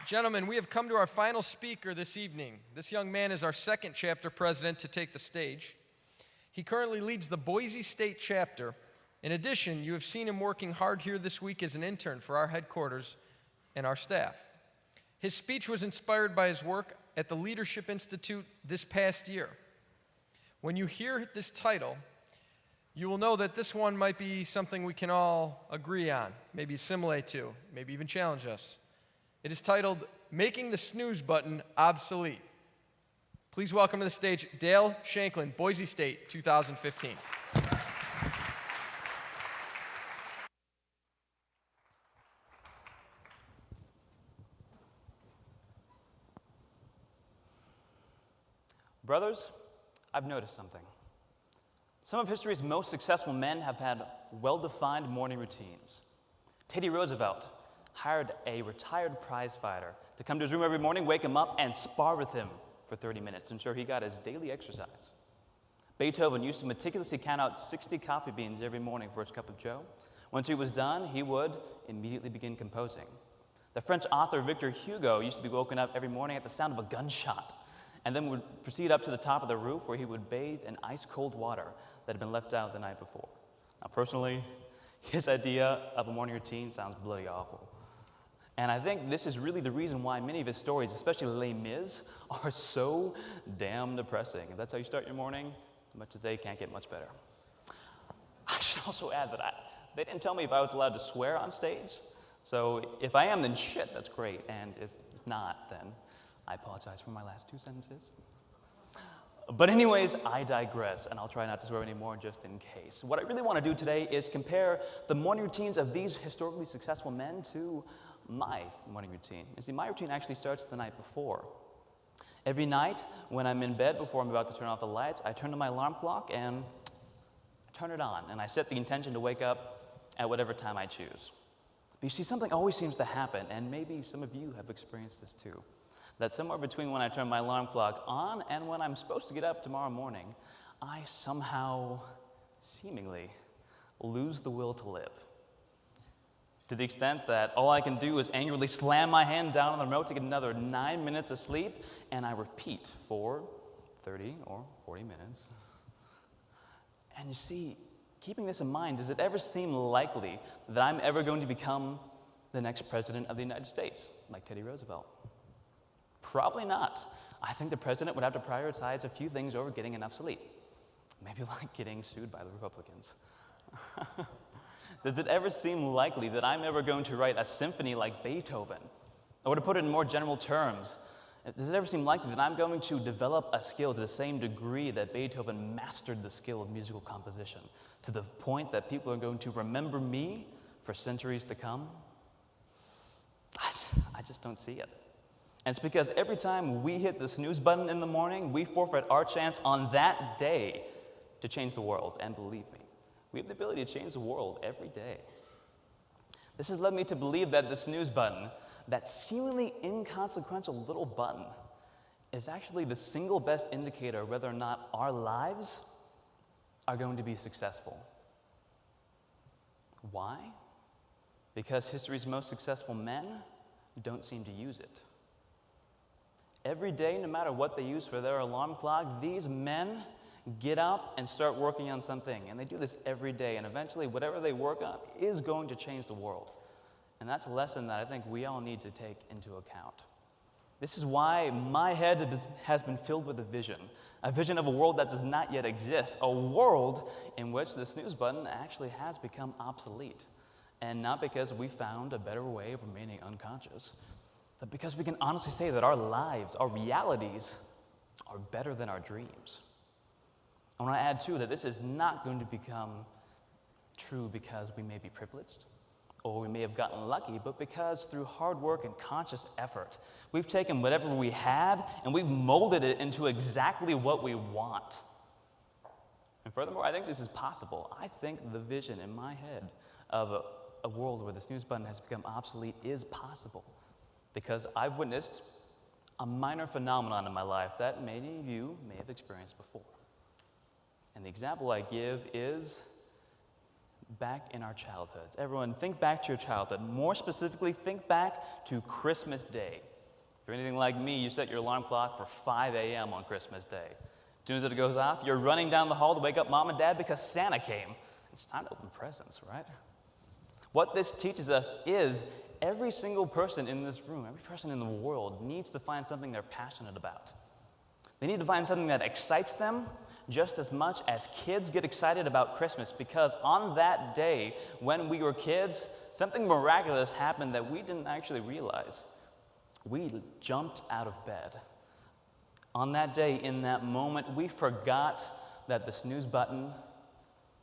Gentlemen, we have come to our final speaker this evening. This young man is our second chapter president to take the stage. He currently leads the Boise State chapter. In addition, you have seen him working hard here this week as an intern for our headquarters and our staff. His speech was inspired by his work at the Leadership Institute this past year. When you hear this title, you will know that this one might be something we can all agree on, maybe assimilate to, maybe even challenge us. It is titled, Making the Snooze Button Obsolete. Please welcome to the stage Dale Shanklin, Boise State, 2015. Brothers, I've noticed something. Some of history's most successful men have had well-defined morning routines. Teddy Roosevelt hired a retired prize fighter to come to his room every morning, wake him up, and spar with him for 30 minutes to ensure he got his daily exercise. Beethoven used to meticulously count out 60 coffee beans every morning for his cup of joe. Once he was done, he would immediately begin composing. The French author Victor Hugo used to be woken up every morning at the sound of a gunshot, and then would proceed up to the top of the roof where he would bathe in ice-cold water that had been left out the night before. Now, personally, his idea of a morning routine sounds bloody awful. And I think this is really the reason why many of his stories, especially Les Mis, are so damn depressing. If that's how you start your morning, much today can't get much better. I should also add that they didn't tell me if I was allowed to swear on stage. So if I am, then shit, that's great. And if not, then I apologize for my last two sentences. But anyways, I digress, and I'll try not to swear anymore just in case. What I really want to do today is compare the morning routines of these historically successful men to my morning routine. You see, my routine actually starts the night before. Every night, when I'm in bed before I'm about to turn off the lights, I turn to my alarm clock and turn it on, and I set the intention to wake up at whatever time I choose. But you see, something always seems to happen, and maybe some of you have experienced this too. That somewhere between when I turn my alarm clock on and when I'm supposed to get up tomorrow morning, I somehow, seemingly, lose the will to live. To the extent that all I can do is angrily slam my hand down on the remote to get another 9 minutes of sleep, and I repeat for 30 or 40 minutes. And you see, keeping this in mind, does it ever seem likely that I'm ever going to become the next president of the United States, like Teddy Roosevelt? Probably not. I think the president would have to prioritize a few things over getting enough sleep. Maybe like getting sued by the Republicans. Does it ever seem likely that I'm ever going to write a symphony like Beethoven? Or to put it in more general terms, does it ever seem likely that I'm going to develop a skill to the same degree that Beethoven mastered the skill of musical composition, to the point that people are going to remember me for centuries to come? I just don't see it. And it's because every time we hit the snooze button in the morning, we forfeit our chance on that day to change the world. And believe me, we have the ability to change the world every day. This has led me to believe that the snooze button, that seemingly inconsequential little button, is actually the single best indicator of whether or not our lives are going to be successful. Why? Because history's most successful men don't seem to use it. Every day, no matter what they use for their alarm clock, these men get up and start working on something. And they do this every day. And eventually, whatever they work on is going to change the world. And that's a lesson that I think we all need to take into account. This is why my head has been filled with a vision of a world that does not yet exist, a world in which the snooze button actually has become obsolete. And not because we found a better way of remaining unconscious, but because we can honestly say that our lives, our realities, are better than our dreams. I want to add, too, that this is not going to become true because we may be privileged or we may have gotten lucky, but because through hard work and conscious effort, we've taken whatever we had and we've molded it into exactly what we want. And furthermore, I think this is possible. I think the vision in my head of a world where the snooze button has become obsolete is possible. Because I've witnessed a minor phenomenon in my life that many of you may have experienced before. And the example I give is back in our childhoods. Everyone, think back to your childhood. More specifically, think back to Christmas Day. you're anything like me, you set your alarm clock for 5 a.m. on Christmas Day. As soon as it goes off, you're running down the hall to wake up mom and dad because Santa came. It's time to open presents, right? What this teaches us is every single person in this room, every person in the world needs to find something they're passionate about. They need to find something that excites them just as much as kids get excited about Christmas, because on that day when we were kids, something miraculous happened that we didn't actually realize. We jumped out of bed. On that day, in that moment, we forgot that the snooze button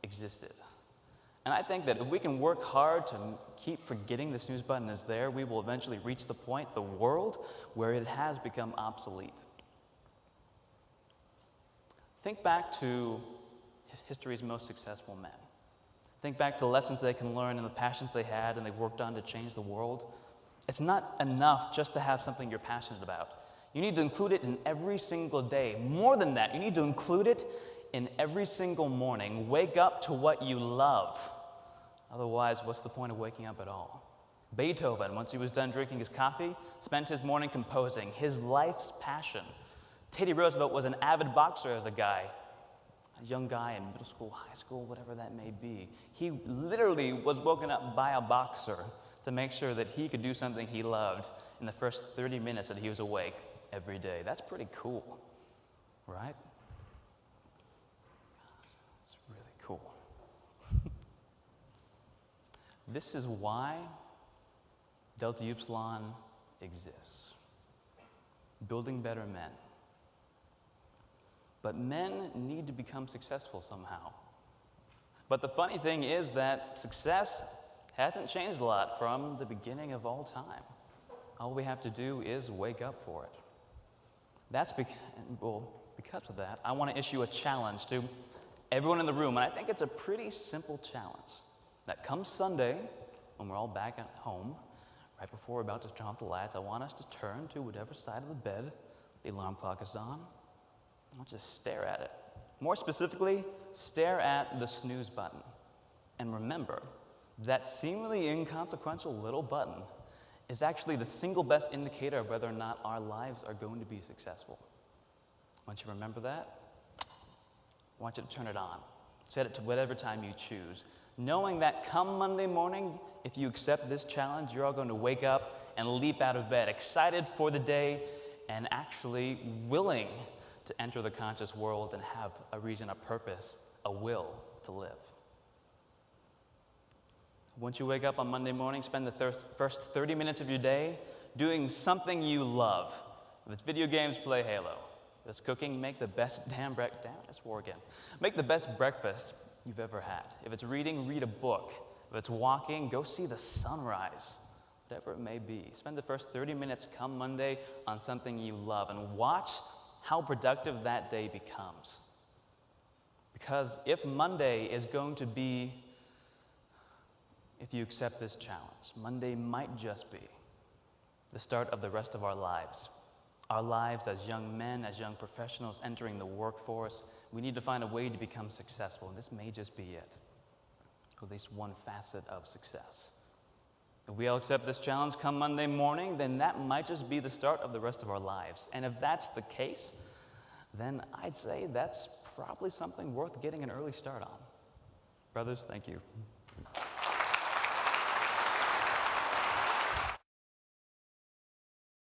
existed. And I think that if we can work hard to keep forgetting the snooze button is there, we will eventually reach the point, the world, where it has become obsolete. Think back to history's most successful men. Think back to the lessons they can learn and the passions they had and they worked on to change the world. It's not enough just to have something you're passionate about. You need to include it in every single day. More than that, you need to include it in every single morning. Wake up to what you love. Otherwise, what's the point of waking up at all? Beethoven, once he was done drinking his coffee, spent his morning composing, his life's passion. Teddy Roosevelt was an avid boxer as a guy, a young guy in middle school, high school, whatever that may be. He literally was woken up by a boxer to make sure that he could do something he loved in the first 30 minutes that he was awake every day. That's pretty cool, right? That's really cool. This is why Delta Upsilon exists. Building better men. But men need to become successful somehow. But the funny thing is that success hasn't changed a lot from the beginning of all time. All we have to do is wake up for it. Because of that, I want to issue a challenge to everyone in the room, and I think it's a pretty simple challenge. That come Sunday, when we're all back at home, right before we're about to turn off the lights, I want us to turn to whatever side of the bed the alarm clock is on. I want you to stare at it. More specifically, stare at the snooze button. And remember, that seemingly inconsequential little button is actually the single best indicator of whether or not our lives are going to be successful. Once you remember that, I want you to turn it on. Set it to whatever time you choose, knowing that come Monday morning, if you accept this challenge, you're all going to wake up and leap out of bed, excited for the day and actually willing to enter the conscious world and have a reason, a purpose, a will to live. Once you wake up on Monday morning, spend the first 30 minutes of your day doing something you love. If it's video games, play Halo. If it's cooking, make the best Make the best breakfast you've ever had. If it's reading, read a book. If it's walking, go see the sunrise. Whatever it may be. Spend the first 30 minutes come Monday on something you love and watch how productive that day becomes. Because if Monday is going to be, if you accept this challenge, Monday might just be the start of the rest of our lives. Our lives as young men, as young professionals entering the workforce, we need to find a way to become successful, and this may just be it. Or at least one facet of success. If we all accept this challenge come Monday morning, then that might just be the start of the rest of our lives. And if that's the case, then I'd say that's probably something worth getting an early start on. Brothers, thank you.